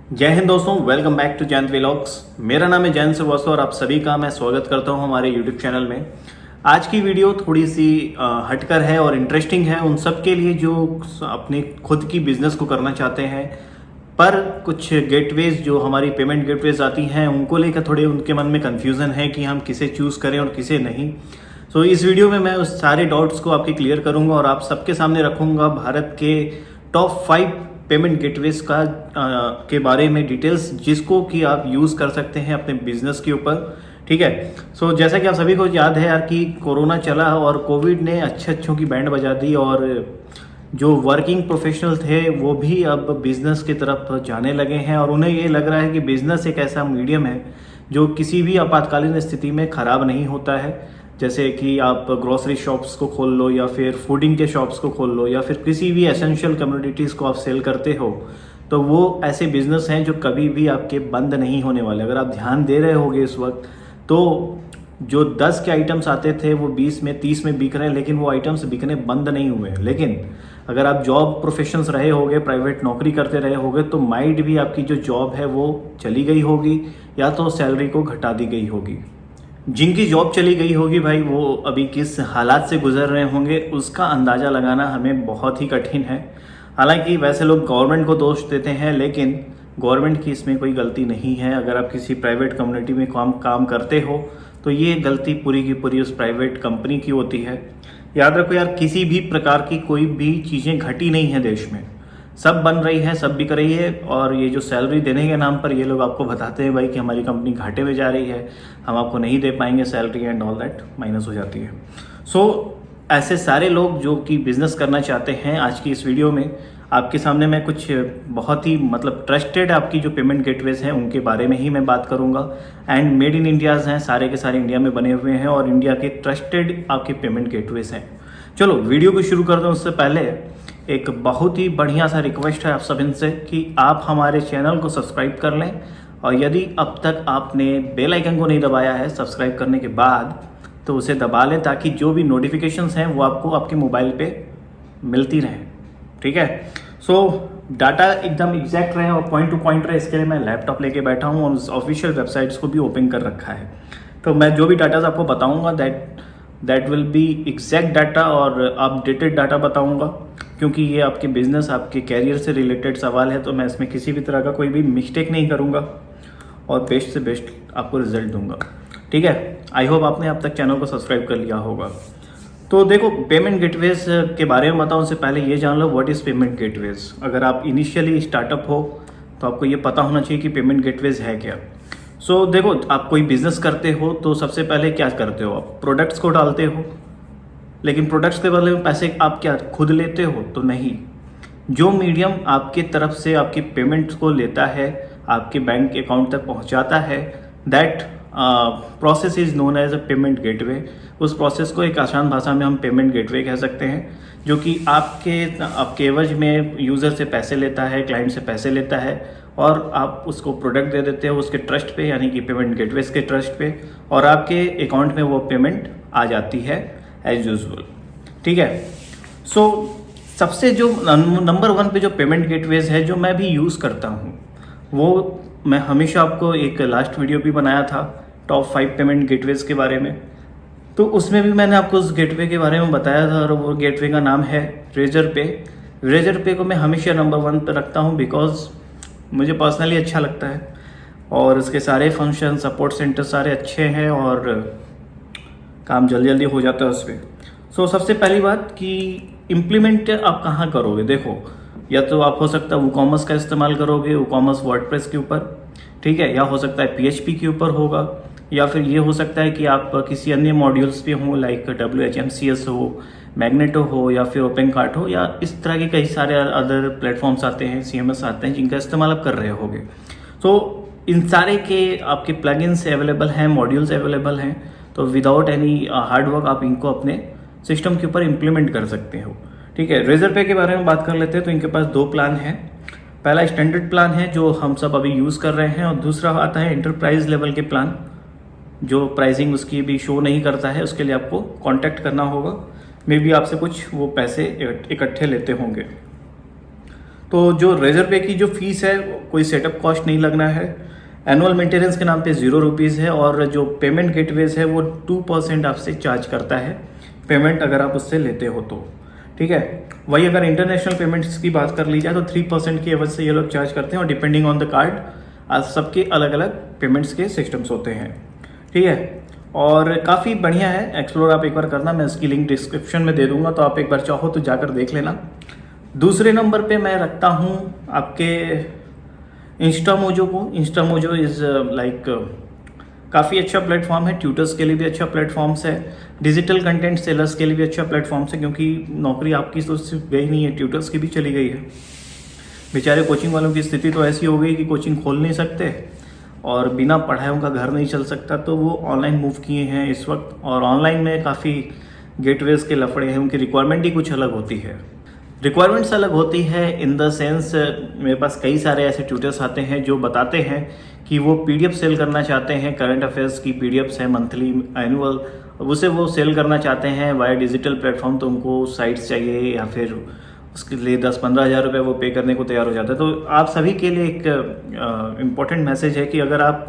जय हिंद दोस्तों, welcome back to Jayant vlogs. मेरा नाम है जयंत श्रीवास्तव और आप सभी का मैं स्वागत करता हूं हमारे यूट्यूब चैनल में। आज की वीडियो थोड़ी सी हटकर है और इंटरेस्टिंग है उन सब के लिए जो अपने खुद की बिजनेस को करना चाहते हैं, पर कुछ गेटवेज जो हमारी पेमेंट गेटवेज आती हैं उनको लेकर थोड़े उनके मन में कन्फ्यूज़न है कि हम किसे चूज़ करें और किसे नहीं। सो इस वीडियो में मैं उस सारे डाउट्स को आपके क्लियर करूंगा और आप सबके सामने रखूंगा भारत के टॉप 5 पेमेंट गेटवेज के बारे में डिटेल्स, जिसको कि आप यूज़ कर सकते हैं अपने बिजनेस के ऊपर। ठीक है। सो जैसा कि आप सभी को याद है यार कि कोरोना चला और कोविड ने अच्छों की बैंड बजा दी और जो वर्किंग प्रोफेशनल थे वो भी अब बिजनेस की तरफ जाने लगे हैं और उन्हें ये लग रहा है कि बिजनेस एक ऐसा मीडियम है जो किसी भी आपातकालीन स्थिति में ख़राब नहीं होता है। जैसे कि आप ग्रोसरी शॉप्स को खोल लो या फिर फूडिंग के शॉप्स को खोल लो या फिर किसी भी एसेंशियल कम्योडिटीज़ को आप सेल करते हो, तो वो ऐसे बिजनेस हैं जो कभी भी आपके बंद नहीं होने वाले। अगर आप ध्यान दे रहे होगे इस वक्त, तो जो 10 के आइटम्स आते थे वो 20 में 30 में बिक रहे हैं, लेकिन वो आइटम्स बिकने बंद नहीं हुए हैं। लेकिन अगर आप जॉब प्रोफेशंस रहे होगे, प्राइवेट नौकरी करते रहे होगे, तो माइट भी आपकी जो जॉब है वो चली गई होगी या तो सैलरी को घटा दी गई होगी। जिनकी जॉब चली गई होगी भाई, वो अभी किस हालात से गुजर रहे होंगे उसका अंदाज़ा लगाना हमें बहुत ही कठिन है। हालांकि वैसे लोग गवर्नमेंट को दोष देते हैं, लेकिन गवर्नमेंट की इसमें कोई गलती नहीं है। अगर आप किसी प्राइवेट कम्युनिटी में काम करते हो तो ये गलती पूरी की पूरी उस प्राइवेट कंपनी की होती है। याद रखो यार, किसी भी प्रकार की कोई भी चीज़ें घटी नहीं है देश में, सब बन रही है, सब बिक रही है। और ये जो सैलरी देने के नाम पर ये लोग आपको बताते हैं भाई कि हमारी कंपनी घाटे में जा रही है, हम आपको नहीं दे पाएंगे salary and all that, minus हो जाती है। सो ऐसे सारे लोग जो कि बिजनेस करना चाहते हैं, आज की इस वीडियो में आपके सामने मैं कुछ बहुत ही ट्रस्टेड आपकी जो पेमेंट गेटवेज हैं उनके बारे में ही मैं बात करूंगा। एंड मेड इन इंडियाज़ हैं, सारे के सारे इंडिया में बने हुए हैं और इंडिया के ट्रस्टेड आपके पेमेंट गेटवेज हैं। चलो वीडियो को शुरू करते हैं। उससे पहले एक बहुत ही बढ़िया सा रिक्वेस्ट है आप सब इनसे कि आप हमारे चैनल को सब्सक्राइब कर लें और यदि अब तक आपने बेल आइकन को नहीं दबाया है सब्सक्राइब करने के बाद, तो उसे दबा लें ताकि जो भी नोटिफिकेशंस हैं वो आपको आपके मोबाइल पे मिलती रहें। ठीक है। सो डाटा एकदम एग्जैक्ट रहे और पॉइंट टू पॉइंट रहे, इसके लिए मैं लैपटॉप लेके बैठा हूँ और उस ऑफिशियल वेबसाइट्स को भी ओपन कर रखा है। तो मैं जो भी डाटाज आपको बताऊँगा that will be exact data और अपडेटेड डाटा बताऊँगा, क्योंकि ये आपके बिजनेस, आपके कैरियर से रिलेटेड सवाल है। तो मैं इसमें किसी भी तरह का कोई भी मिस्टेक नहीं करूँगा और बेस्ट से बेस्ट आपको रिजल्ट दूंगा। ठीक है। आई होप आपने अब तक चैनल को सब्सक्राइब कर लिया होगा। तो देखो, पेमेंट गेटवेज के बारे में बताऊँ उससे पहले ये जान लो व्हाट इज़ पेमेंट गेटवेज। अगर आप इनिशियली स्टार्टअप हो तो आपको ये पता होना चाहिए कि पेमेंट गेटवेज है क्या। सो देखो, आप कोई बिजनेस करते हो तो सबसे पहले क्या करते हो, आप प्रोडक्ट्स को डालते हो, लेकिन प्रोडक्ट्स के बदले में पैसे आप क्या खुद लेते हो? तो नहीं। जो मीडियम आपके तरफ से आपकी पेमेंट्स को लेता है, आपके बैंक अकाउंट तक पहुंचाता है, that process is known as a payment gateway. उस प्रोसेस को एक आसान भाषा में हम पेमेंट गेटवे कह सकते हैं, जो कि आपके एवज में यूज़र से पैसे लेता है, क्लाइंट से पैसे लेता है और आप उसको प्रोडक्ट दे देते हो उसके ट्रस्ट पे, यानी कि पेमेंट गेटवेज के ट्रस्ट पे, और आपके अकाउंट में वो पेमेंट आ जाती है एज यूजल। ठीक है। सो सबसे जो नंबर 1 पे जो पेमेंट गेटवेज है जो मैं भी यूज़ करता हूँ, वो मैं हमेशा आपको एक लास्ट वीडियो भी बनाया था टॉप 5 पेमेंट गेटवेज के बारे में, तो उसमें भी मैंने आपको उस गेटवे के बारे में बताया था और वो गेटवे का नाम है रेजर पे। रेजर पे को मैं हमेशा नंबर 1 पे रखता हूँ बिकॉज मुझे पर्सनली अच्छा लगता है और उसके सारे फंक्शन, सपोर्ट सेंटर सारे अच्छे हैं और काम जल्दी जल्दी हो जाता है उस पर। सो सबसे पहली बात कि इम्प्लीमेंट आप कहाँ करोगे। देखो, या तो आप हो सकता है वूकॉमर्स का इस्तेमाल करोगे, वूकॉमर्स वर्डप्रेस के ऊपर, ठीक है, या हो सकता है PHP के ऊपर होगा, या फिर ये हो सकता है कि आप किसी अन्य मॉड्यूल्स पे हों लाइक WHMCS हो, मैग्नेटो हो या फिर ओपन कार्ट हो, या इस तरह के कई सारे अदर प्लेटफॉर्म्स आते हैं, CMS आते हैं जिनका इस्तेमाल आप कर रहे होगे। तो इन सारे के आपके प्लगइन्स अवेलेबल हैं, मॉड्यूल्स अवेलेबल हैं, तो विदाउट एनी हार्डवर्क आप इनको अपने सिस्टम के ऊपर इम्प्लीमेंट कर सकते हो। ठीक है। रेजर पे के बारे में बात कर लेते हैं। तो इनके पास 2 प्लान हैं। पहला स्टैंडर्ड प्लान है जो हम सब अभी यूज़ कर रहे हैं और दूसरा आता है एंटरप्राइज लेवल के प्लान, जो प्राइसिंग उसकी भी शो नहीं करता है। उसके लिए आपको कांटेक्ट करना होगा, मे बी आपसे कुछ वो पैसे इकट्ठे लेते होंगे। तो जो रेजर पे की जो फीस है कोई सेटअप कॉस्ट नहीं लगना है, एनुअल मेंटेनेंस के नाम पे 0 रुपीज़ है, और जो पेमेंट गेटवेज है वो 2% आपसे चार्ज करता है पेमेंट अगर आप उससे लेते हो तो, ठीक है। वही अगर इंटरनेशनल पेमेंट्स की बात कर ली जाए तो 3% की एवज से ये लोग चार्ज करते हैं, और डिपेंडिंग ऑन द कार्ड आज सबके अलग अलग पेमेंट्स के सिस्टम्स होते हैं, ठीक है। और काफ़ी बढ़िया है, एक्सप्लोर आप एक बार करना, मैं इसकी लिंक डिस्क्रिप्शन में दे दूंगा, तो आप एक बार चाहो तो जाकर देख लेना। दूसरे नंबर पे मैं रखता हूँ आपके इंस्टामोजो को। इंस्टामोजो इज़ लाइक काफ़ी अच्छा प्लेटफॉर्म है, ट्यूटर्स के लिए भी अच्छा प्लेटफॉर्म्स है, डिजिटल कंटेंट सेलर्स के लिए भी अच्छा प्लेटफॉर्म्स है, क्योंकि नौकरी आपकी तो सिर्फ गई नहीं है, ट्यूटर्स की भी चली गई है। बेचारे कोचिंग वालों की स्थिति तो ऐसी हो गई कि कोचिंग खोल नहीं सकते और बिना पढ़ाई उनका घर नहीं चल सकता, तो वो ऑनलाइन मूव किए हैं इस वक्त। और ऑनलाइन में काफ़ी गेटवेज के लफड़े हैं, उनकी रिक्वायरमेंट ही कुछ अलग होती है। रिक्वायरमेंट्स अलग होती है इन द सेंस मेरे पास कई सारे ऐसे ट्यूटर्स आते हैं जो बताते हैं कि वो पीडीएफ सेल करना चाहते हैं, करंट अफेयर्स की पीडीएफ्स हैं मंथली एनुअल, उसे वो सेल करना चाहते हैं वाया डिजिटल प्लेटफॉर्म, तो उनको साइट्स चाहिए या फिर उसके लिए 10-15 हज़ार रुपये वो पे करने को तैयार हो जाता है। तो आप सभी के लिए एक इम्पॉर्टेंट मैसेज है कि अगर आप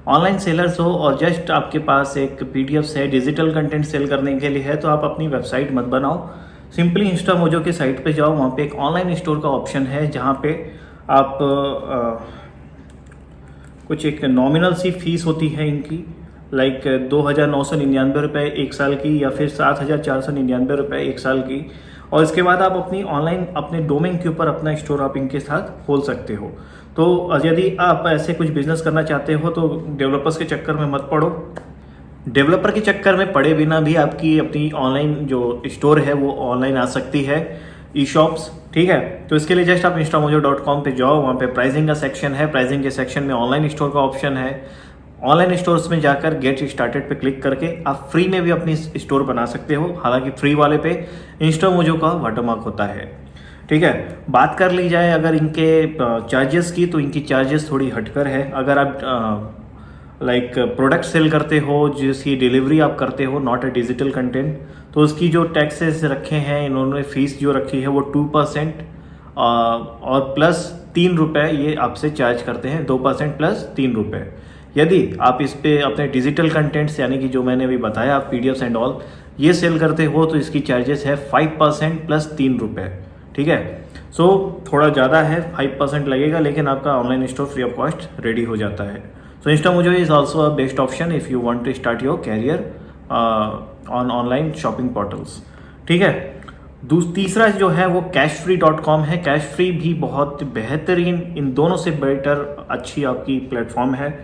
ऑनलाइन सेलर्स हो और जस्ट आपके पास एक पीडीएफ्स है, डिजिटल कंटेंट सेल करने के लिए है, तो आप अपनी वेबसाइट मत बनाओ, सिंपली इंस्टामोजो के साइट पे जाओ, वहाँ पे एक ऑनलाइन स्टोर का ऑप्शन है जहाँ पे आप कुछ एक नॉमिनल सी फीस होती है इनकी, लाइक 2,999 रुपये एक साल की या फिर 7,499 रुपये एक साल की, और इसके बाद आप अपनी ऑनलाइन अपने डोमेन के ऊपर अपना स्टोर आप इनके साथ खोल सकते हो। तो यदि आप ऐसे कुछ बिजनेस करना चाहते हो तो डेवलपर्स के चक्कर में मत पड़ो, डेवलपर के चक्कर में पड़े बिना भी आपकी अपनी ऑनलाइन जो स्टोर है वो ऑनलाइन आ सकती है, ई शॉप्स, ठीक है। तो इसके लिए जस्ट आप instamojo.com पे जाओ, वहाँ पे प्राइसिंग का सेक्शन है, प्राइसिंग के सेक्शन में ऑनलाइन स्टोर का ऑप्शन है, ऑनलाइन स्टोर्स में जाकर गेट स्टार्टेड पे क्लिक करके आप फ्री में भी अपनी स्टोर बना सकते हो। हालांकि फ्री वाले पे इंस्टामोजो का वाटरमार्क होता है, ठीक है। बात कर ली जाए अगर इनके चार्जेस की, तो इनकी चार्जेस थोड़ी हटकर है। अगर आप लाइक प्रोडक्ट सेल करते हो जिसकी डिलीवरी आप करते हो, नॉट अ डिजिटल कंटेंट, तो उसकी जो टैक्सेस रखे हैं इन्होंने, फीस जो रखी है वो 2% और प्लस 3 रुपये ये आपसे चार्ज करते हैं, 2% प्लस 3 रुपये। यदि आप इस पे अपने डिजिटल कंटेंट्स यानी कि जो मैंने अभी बताया आप पीडीएफ्स एंड ऑल ये सेल करते हो तो इसकी चार्जेस है 5% प्लस 3 रुपये, ठीक है। सो थोड़ा ज़्यादा है, 5% लगेगा, लेकिन आपका online store free of cost ready हो जाता है। So Instamojo is also a best option if you want to start your career on online shopping portals, ठीक है। तीसरा जो है वो cashfree.com है। कैशफ्री भी बहुत बेहतरीन, इन दोनों से बेटर अच्छी आपकी प्लेटफॉर्म है।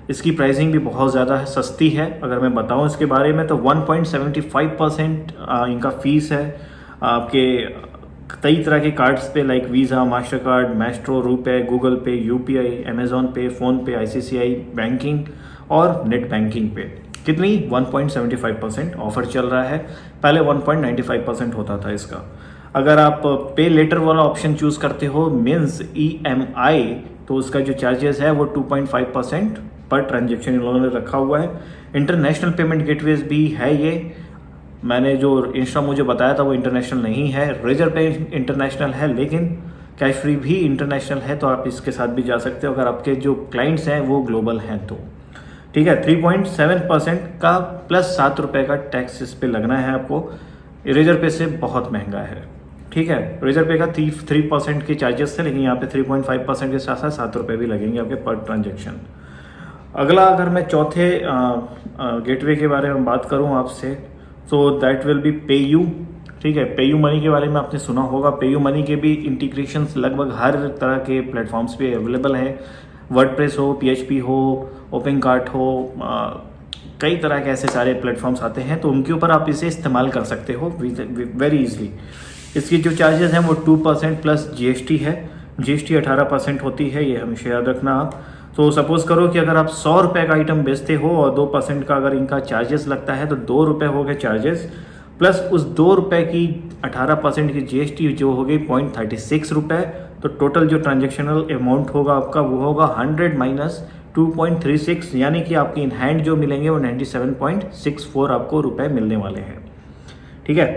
इसकी प्राइसिंग भी बहुत ज़्यादा सस्ती है। अगर मैं बताऊं इसके बारे में तो 1.75% इनका फीस है। आपके कई तरह के कार्ड्स पे like visa, master card, Maestro, RuPay, Google पे, यूपीआई, अमेजोन पे, फ़ोन पे, आईसीसीआई बैंकिंग और नेट बैंकिंग पे कितनी 1.75% ऑफर चल रहा है। पहले 1.95% होता था इसका। अगर आप पे लेटर वाला ऑप्शन चूज़ करते हो मीन्स EMI, तो उसका जो चार्जेस है वो 2.5% पर ट्रांजेक्शन इन लोगों ने रखा हुआ है। इंटरनेशनल पेमेंट गेटवेज भी है ये, मैंने जो इंस्टा मुझे बताया था वो इंटरनेशनल नहीं है, रेजर पे इंटरनेशनल है, लेकिन कैशफ्री भी इंटरनेशनल है, तो आप इसके साथ भी जा सकते हो अगर आपके जो क्लाइंट्स हैं वो ग्लोबल हैं तो, ठीक है। 3.7% का प्लस 7 रुपये का टैक्स इस पे लगना है आपको। रेजर पे से बहुत महंगा है, ठीक है। रेजर पे का 3% के चार्जेस थे, लेकिन यहाँ पे 3.5% के साथ साथ 7 रुपये भी लगेंगे आपके पर ट्रांजेक्शन। अगला अगर मैं चौथे गेटवे के बारे में बात करूँ आपसे, so that will be PayU, ठीक है। पेयू मनी के बारे में आपने सुना होगा। पेयू मनी के भी इंटीग्रेशंस लगभग हर तरह के प्लेटफॉर्म्स पे अवेलेबल हैं। वर्डप्रेस हो, PHP हो, ओपनकार्ट हो, कई तरह के ऐसे सारे प्लेटफॉर्म्स आते हैं, तो उनके ऊपर आप इसे इस्तेमाल कर सकते हो वेरी इजीली। इसकी जो चार्जेस हैं वो 2% प्लस GST है। GST 18% होती है, ये हमेशा याद रखना आप। तो सपोज करो कि अगर आप 100 रुपये का आइटम बेचते हो और 2% का अगर इनका चार्जेस लगता है तो 2 रुपये हो गए चार्जेस, प्लस उस 2 रुपये की 18% की GST जो हो गई 0.36 रुपये, तो टोटल जो ट्रांजेक्शनल अमाउंट होगा आपका वो होगा 100 माइनस 2.36, यानी कि आपके इन हैंड जो मिलेंगे वो 97.64 आपको रुपए मिलने वाले हैं, ठीक है।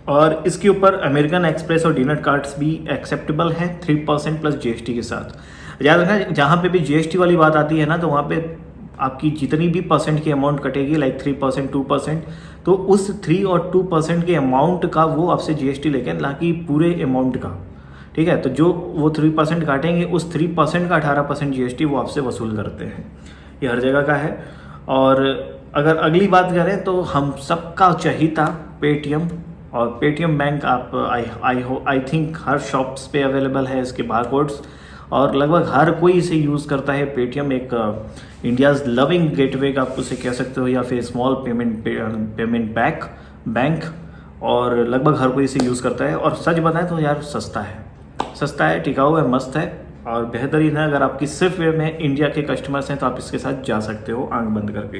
और इसके ऊपर अमेरिकन एक्सप्रेस और डीनट कार्ड्स भी एक्सेप्टेबल हैं 3% प्लस जीएसटी के साथ। याद रखना, जहाँ पे भी जीएसटी वाली बात आती है ना, तो वहाँ पे आपकी जितनी भी परसेंट की अमाउंट कटेगी, लाइक 3%, 2%, तो उस 3 और 2% के अमाउंट का वो आपसे जीएसटी लेंगे, ना कि पूरे अमाउंट का। ठीक है, तो जो वो 3% काटेंगे, उस 3% का 18% जीएसटी वो आपसे वसूल करते हैं। ये हर जगह का है। और अगर अगली बात करें तो हम सबका चहीता पेटीएम, और पेटीएम बैंक आप आई थिंक हर शॉप्स पे अवेलेबल है इसके बारकोड्स, और लगभग हर कोई इसे यूज़ करता है। पेटीएम एक इंडियाज़ लविंग गेटवे का आप उसे कह सकते हो, या फिर स्मॉल पेमेंट बैंक, और लगभग हर कोई इसे यूज़ करता है। और सच बताएं तो यार सस्ता है, टिकाऊ है, मस्त है और बेहतरीन है। अगर आपकी सिर्फ वे में इंडिया के कस्टमर्स हैं तो आप इसके साथ जा सकते हो आंख बंद करके।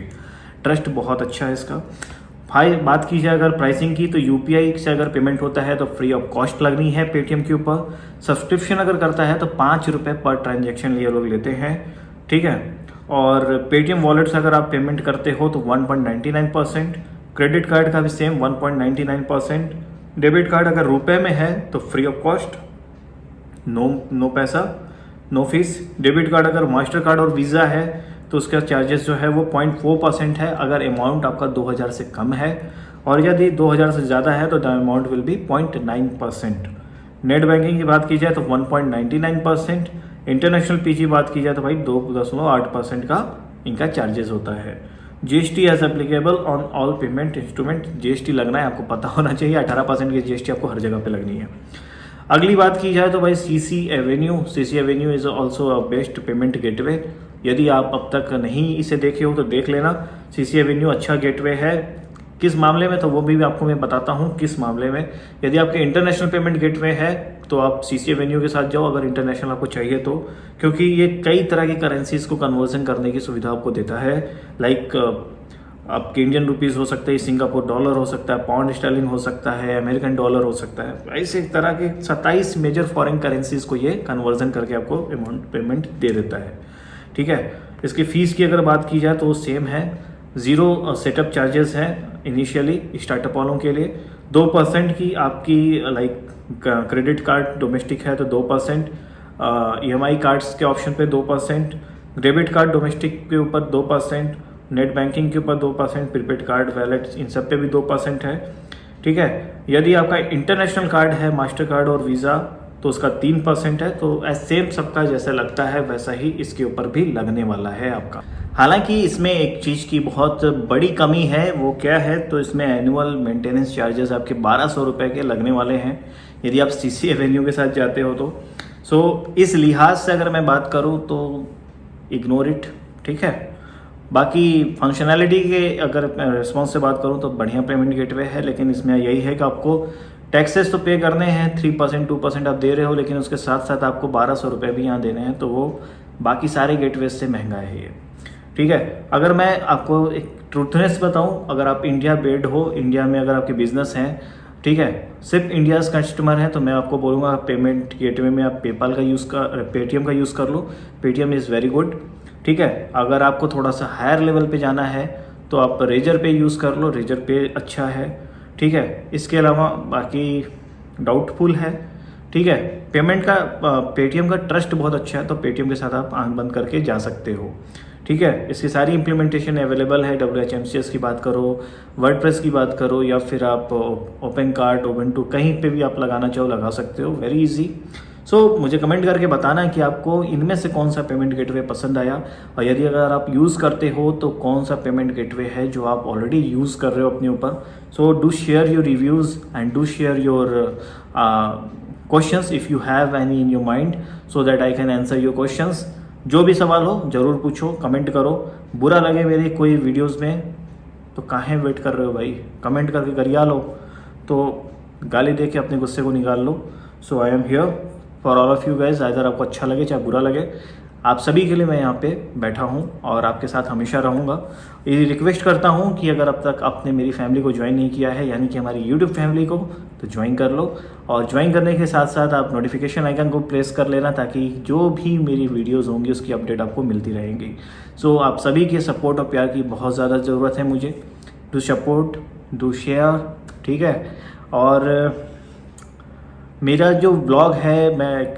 ट्रस्ट बहुत अच्छा है इसका। भाई बात की जाए अगर प्राइसिंग की, तो यूपीआई से अगर पेमेंट होता है तो फ्री ऑफ कॉस्ट लगनी है पेटीएम के ऊपर। सब्सक्रिप्शन अगर करता है तो 5 रुपये पर ट्रांजेक्शन ये लोग लेते हैं। ठीक है, और पेटीएम वॉलेट से अगर आप पेमेंट करते हो तो 1.99%। क्रेडिट कार्ड का भी सेम 1.99%। डेबिट कार्ड अगर रुपए में है तो फ्री ऑफ कॉस्ट, नो पैसा, नो फीस। डेबिट कार्ड अगर मास्टर कार्ड और वीज़ा है तो उसका चार्जेस जो है वो 0.4% है अगर अमाउंट आपका 2000 से कम है, और यदि 2000 से ज़्यादा है तो the amount will be 0.9%। Net banking की बात की जाए तो 1.99%। इंटरनेशनल पी की बात की जाए तो भाई 2.8% का इनका चार्जेस होता है। GST as applicable on all payment instrument. GST लगना है, आपको पता होना चाहिए, 18% की जीएसटी आपको हर जगह पे लगनी है। अगली बात की जाए तो भाई CC Avenue is also a best payment gateway. यदि आप अब तक नहीं इसे देखे हो तो देख लेना। सीसी एवेन्यू अच्छा गेटवे है। किस मामले में, तो वो भी आपको मैं बताता हूँ किस मामले में। यदि आपके इंटरनेशनल पेमेंट गेटवे है तो आप सीसी एवेन्यू के साथ जाओ, अगर इंटरनेशनल आपको चाहिए तो, क्योंकि ये कई तरह की करेंसीज को कन्वर्जन करने की सुविधा आपको देता है। लाइक आपके इंडियन रुपीज़ हो सकते हैं, सिंगापुर डॉलर हो सकता है, पाउंड स्टर्लिंग हो सकता है, अमेरिकन डॉलर हो सकता है। ऐसे तरह के 27 मेजर फॉरेन करेंसीज को ये कन्वर्जन करके आपको अमाउंट पेमेंट दे देता है। ठीक है, इसकी फ़ीस की अगर बात की जाए तो सेम है, 0 सेटअप चार्जेस है इनिशियली स्टार्टअप वालों के लिए। 2% की आपकी लाइक क्रेडिट कार्ड डोमेस्टिक है तो 2%, EMI कार्ड्स के ऑप्शन पे 2%, डेबिट कार्ड डोमेस्टिक के ऊपर 2%, नेट बैंकिंग के ऊपर 2%, प्रीपेड कार्ड, वैलेट, इन सब पे भी 2% है। ठीक है, यदि आपका इंटरनेशनल कार्ड है, मास्टर कार्ड और वीज़ा, तो उसका 3% है। तो सेम सबका जैसा लगता है वैसा ही इसके ऊपर भी लगने वाला है आपका। हालांकि इसमें एक चीज़ की बहुत बड़ी कमी है, वो क्या है, तो इसमें एनुअल मेंटेनेंस चार्जेस आपके 1200 रुपये के लगने वाले हैं यदि आप सीसी एवेन्यू के साथ जाते हो तो। सो इस लिहाज से अगर मैं बात करूँ तो इग्नोर इट। ठीक है, बाकी फंक्शनैलिटी के अगर रिस्पॉन्स से बात करूँ तो बढ़िया पेमेंट गेटवे है, लेकिन इसमें यही है कि आपको टैक्सेस तो पे करने हैं, 3%, 2% आप दे रहे हो, लेकिन उसके साथ साथ आपको 1200 रुपये भी यहाँ देने हैं, तो वो बाकी सारे गेटवेज से महंगा है ये। ठीक है, अगर मैं आपको एक ट्रूथनेस बताऊँ, अगर आप इंडिया बेस्ड हो, इंडिया में अगर आपके बिजनेस हैं, ठीक है, सिर्फ इंडियाज़ कस्टमर हैं, तो मैं आपको बोलूँगा पेमेंट गेटवे में आप पेपाल का पेटीएम का यूज़ कर लो। Paytm is very good. ठीक है, अगर आपको थोड़ा सा हायर लेवल पे जाना है तो आप रेजर पे यूज़ कर लो, रेजर पे अच्छा है। ठीक है, इसके अलावा बाकी डाउटफुल है। ठीक है, पेमेंट का पेटीएम का ट्रस्ट बहुत अच्छा है, तो पेटीएम के साथ आप आंख बंद करके जा सकते हो। ठीक है, इसकी सारी इम्प्लीमेंटेशन अवेलेबल है। WHMCS की बात करो, वर्डप्रेस की बात करो, या फिर आप ओपन कार्ट, ओबंटू, कहीं पे भी आप लगाना चाहो लगा सकते हो, वेरी इजी। सो मुझे कमेंट करके बताना कि आपको इनमें से कौन सा पेमेंट गेटवे पसंद आया, और यदि अगर आप यूज़ करते हो तो कौन सा पेमेंट गेटवे है जो आप ऑलरेडी यूज़ कर रहे हो अपने ऊपर। So do share your reviews and do share your questions if you have any in your mind, so that I can answer your questions. जो भी सवाल हो ज़रूर पूछो, कमेंट करो। बुरा लगे मेरे कोई वीडियोज़ में तो काहे वेट कर रहे हो भाई, कमेंट करके गरिया लो, तो गाली दे के अपने गुस्से को निकाल लो। So I am here for all of you guys, either आपको अच्छा लगे चाहे बुरा लगे, आप सभी के लिए मैं यहाँ पे बैठा हूँ और आपके साथ हमेशा रहूँगा। ये रिक्वेस्ट करता हूँ कि अगर अब तक आपने मेरी फैमिली को ज्वाइन नहीं किया है, यानी कि हमारी यूट्यूब फैमिली को, तो ज्वाइन कर लो, और ज्वाइन करने के साथ साथ आप नोटिफिकेशन आइकन को प्रेस कर लेना, ताकि जो भी मेरी वीडियोज़ होंगी उसकी अपडेट आपको मिलती रहेंगी। सो आप सभी के सपोर्ट और प्यार की बहुत ज़्यादा ज़रूरत है मुझे। डू सपोर्ट, डू शेयर, ठीक है। और मेरा जो ब्लॉग है, मैं एक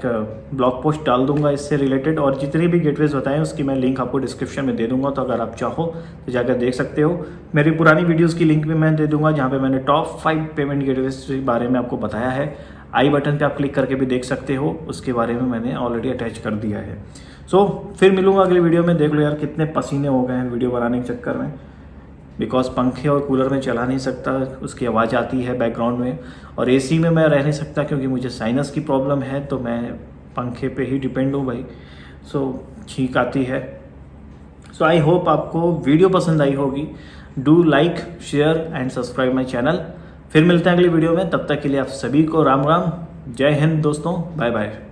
ब्लॉग पोस्ट डाल दूंगा इससे रिलेटेड, और जितने भी गेटवेज बताएं उसकी मैं लिंक आपको डिस्क्रिप्शन में दे दूंगा, तो अगर आप चाहो तो जाकर देख सकते हो। मेरी पुरानी वीडियोस की लिंक भी मैं दे दूंगा जहां पे मैंने टॉप 5 पेमेंट गेटवेज के बारे में आपको बताया है। आई बटन पे आप क्लिक करके भी देख सकते हो, उसके बारे में मैंने ऑलरेडी अटैच कर दिया है। सो फिर मिलूंगा अगली वीडियो में। देख लो यार कितने पसीने हो गए हैं वीडियो बनाने के चक्कर में, बिकॉज पंखे और कूलर में चला नहीं सकता, उसकी आवाज़ आती है बैकग्राउंड में, और एसी में मैं रह नहीं सकता क्योंकि मुझे साइनस की प्रॉब्लम है, तो मैं पंखे पे ही डिपेंड हूँ भाई। सो छींक आती है। सो आई होप आपको वीडियो पसंद आई होगी। Do like, share and subscribe my channel. फिर मिलते हैं अगली वीडियो में, तब तक के लिए आप सभी को राम राम, जय हिंद दोस्तों, बाय बाय।